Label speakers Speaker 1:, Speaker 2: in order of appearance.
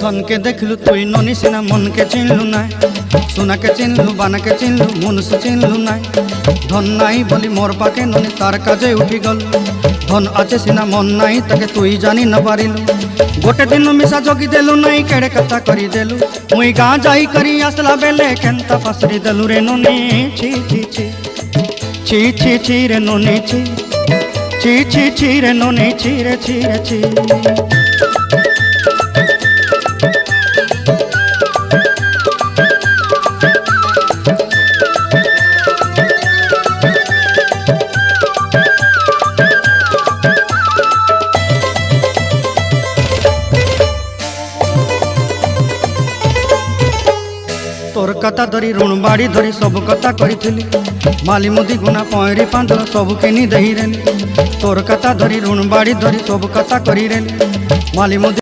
Speaker 1: धन के देखलु तुई ननी सिना मन के चिन्हलु ना सोना के चिन्हलु बाना के चिन्हलु मनुष्य चिन्हलु ना धन नाई बोली मोर पाके ननी तार काजे उठी गल धन आचे सिना मन नाई ताके तुई जानी न पारिलु गोटे दिन मिसा जगी देलु नाई केड़े कथा करी देलु मुई गाँ जाई करी आसला बेले केंता फासरी देलु रे ननी छी छी छी छी छी छी रे ननी छी छी छी छी रे ननी छी रे छी रे छी। तोर कथा धरी ऋण बाड़ी धरी सब कथा करी माली मुदी गुना पहरी पांदर सब किनी दही रेली तोर कथा धरी ऋण बाड़ी धरी सब कथा करी रेली माली मुदी